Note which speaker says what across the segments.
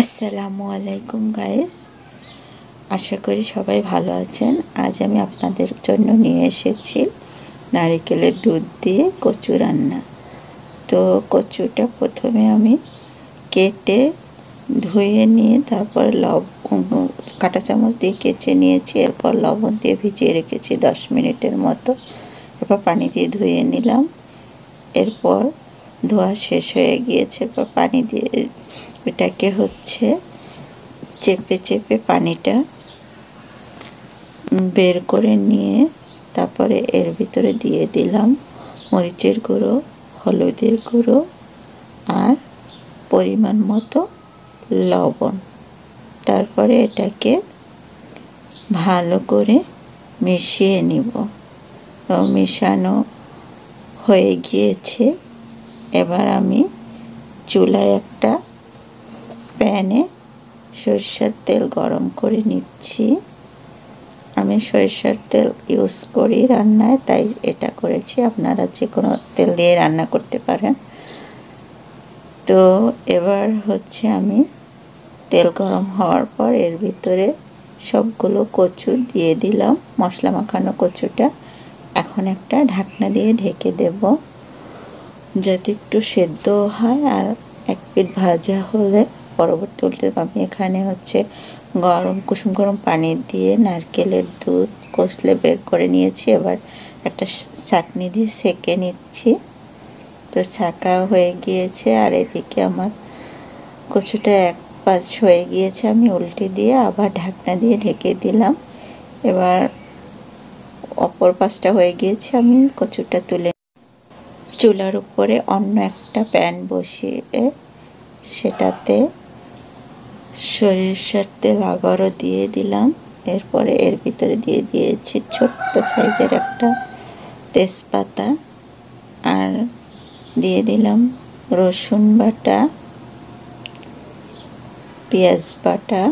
Speaker 1: আসসালামু আলাইকুম গাইস, আশা করি সবাই ভালো আছেন। আজ আমি আপনাদের জন্য নিয়ে এসেছি নারকেলের দুধ দিয়ে কচু রান্না। তো কচুটা প্রথমে আমি কেটে ধুয়ে নিয়ে তারপর কাঁটা চামচ দিয়ে কেচে নিয়েছি। এরপর লবণ দিয়ে ভিজিয়ে রেখেছি 10 মিনিটের মতো। এরপর পানি দিয়ে ধুয়ে নিলাম। এরপর ধোয়া শেষ হয়ে গিয়েছে। এরপর পানি দিয়ে এটাকে চেপে চেপে পানিটা বের করে নিয়ে তারপরে এর ভিতরে দিয়ে দিলাম মরিচের গুঁড়ো, হলুদের গুঁড়ো আর পরিমাণ মতো লবণ। তারপরে এটাকে ভালো করে মিশিয়ে নিব। মেশানো হয়ে গিয়েছে। এবার আমি চুলায় একটা প্যানে সরিষার তেল গরম করে নিচ্ছি। আমি সরিষার তেল ইউজ করি রান্নায়, তাই এটা করেছি। আপনারা যে কোনো তেল দিয়ে রান্না করতে পারেন। তো এবার আমি তেল গরম হওয়ার পর এর ভিতরে সবগুলো কচু দিয়ে দিলাম, মশলা মাখানো কচুটা। এখন একটা ঢাকনা দিয়ে ঢেকে দেব যাতে একটু সেদ্ধ হয়। আর এক পিঠ ভাজা হলে পরবর্তী উল্টে আমি এখানে কুসুম গরম পানি দিয়ে নারকেলের দুধ কষলে বের করে নিয়েছি। এবার একটা ছাঁকনি দিয়ে সেঁকে নিচ্ছি। তো ছাঁকা হয়ে গিয়েছে আর এদিকে আমার কচুটা এক পাশ হয়ে গিয়েছে। আমি উল্টে দিয়ে আবার ঢাকনা দিয়ে ঢেকে দিলাম। এবার অপর পাশটা হয়ে গিয়েছে। আমি কচুটা তুলে চুলার উপরে অন্য একটা প্যান বসিয়ে সেটাতে সরিষার তেল আবারও দিয়ে দিলাম। এরপরে এর ভিতরে দিয়ে দিয়েছি ছোট্ট সাইজের একটা তেজপাতা আর দিয়ে দিলাম রসুন বাটা, পেঁয়াজ বাটা।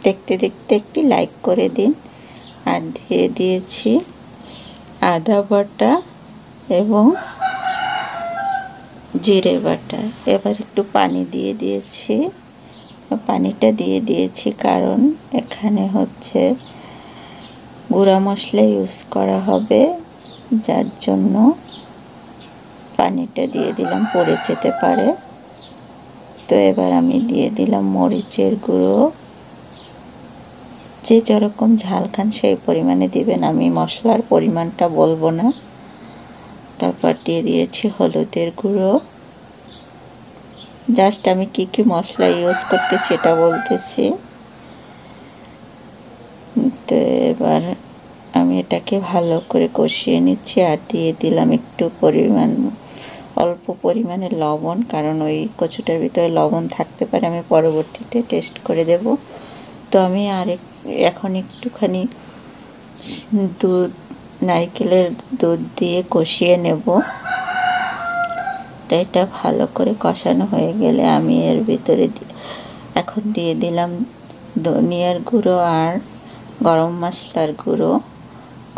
Speaker 1: দেখতে দেখতে একটি লাইক করে দিন। আর দিয়ে দিয়েছি আদা বাটা এবং জিরে বাটা। এবার একটু পানি দিয়ে দিয়েছি। পানিটা দিয়ে দিয়েছি কারণ এখানে গুঁড়া মশলা ইউজ করা হবে, যার জন্য পানিটা দিয়ে দিলাম, পড়ে যেতে পারে। তো এবার আমি দিয়ে দিলাম মরিচের গুঁড়ো। যে যেরকম ঝাল খান সেই পরিমাণে দিবেন, আমি মশলার পরিমাণটা বলবো না। তারপর দিয়ে দিয়েছি হলুদের গুঁড়ো। জাস্ট আমি কি কি মশলা ইউজ করতেছি সেটা বলতেছি। তো এবার আমি এটাকে ভালো করে কষিয়ে নিচ্ছি আর দিয়ে দিলাম একটু অল্প পরিমাণে লবণ, কারণ ওই কচুটার ভিতরে লবণ থাকতে পারে, আমি পরবর্তীতে টেস্ট করে দেব। তো আমি এখন একটুখানি নারকেলের দুধ দিয়ে কষিয়ে নেব। তো এটা ভালো করে কষানো হয়ে গেলে আমি এর ভিতরে এখন দিয়ে দিলাম ধনিয়ার গুঁড়ো আর গরম মশলার গুঁড়ো।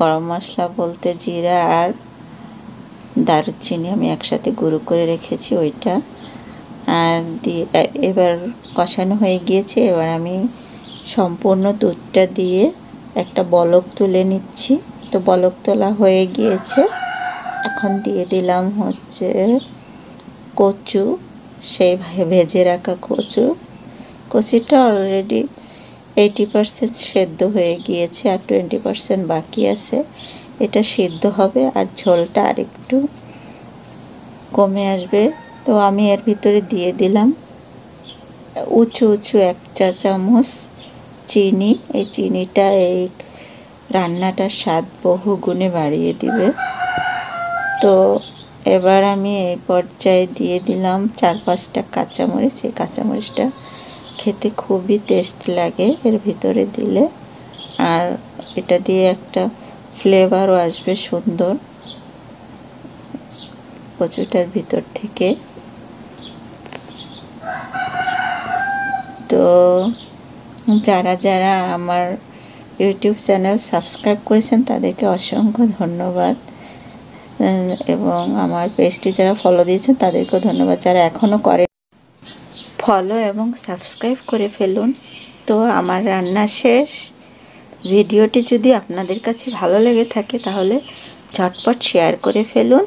Speaker 1: গরম মশলা বলতে জিরা আর দারুচিনি আমি একসাথে গুঁড়ো করে রেখেছি ওইটা। আর এবার কষানো হয়ে গিয়েছে। এবার আমি সম্পূর্ণ দুধটা দিয়ে একটা বলক তুলে নিচ্ছি। তো বলক তোলা হয়ে গিয়েছে। এখন দিয়ে দিলাম কচু, সেই ভেজে রাখা কচুটা অলরেডি 80% সেদ্ধ হয়ে গিয়েছে আর 20% বাকি আছে। এটা সিদ্ধ হবে আর ঝোলটা আর একটু কমে আসবে। তো আমি এর ভিতরে দিয়ে দিলাম উঁচু 1 চা চামচ চিনি। এই চিনিটা এই রান্নাটার স্বাদ বহু গুণে বাড়িয়ে দিবে। তো এবার আমি এই পর্যায়ে দিয়ে দিলাম 4-5টা কাঁচামরিচ। এই কাঁচামরিচটা খেতে খুবই টেস্ট লাগে এর ভিতরে দিলে, আর এটা দিয়ে একটা ফ্লেভারও আসবে সুন্দর কচুটার ভিতর থেকে। তো যারা যারা আমার ইউটিউব চ্যানেল সাবস্ক্রাইব করেছেন তাদেরকে অসংখ্য ধন্যবাদ, এবং আমার পেজটি যারা ফলো দিয়েছেন তাদেরকেও ধন্যবাদ। যারা এখনও করে ফলো এবং সাবস্ক্রাইব করে ফেলুন। তো আমার রান্না শেষ। ভিডিওটি যদি আপনাদের কাছে ভালো লেগে থাকে তাহলে ঝটপট শেয়ার করে ফেলুন।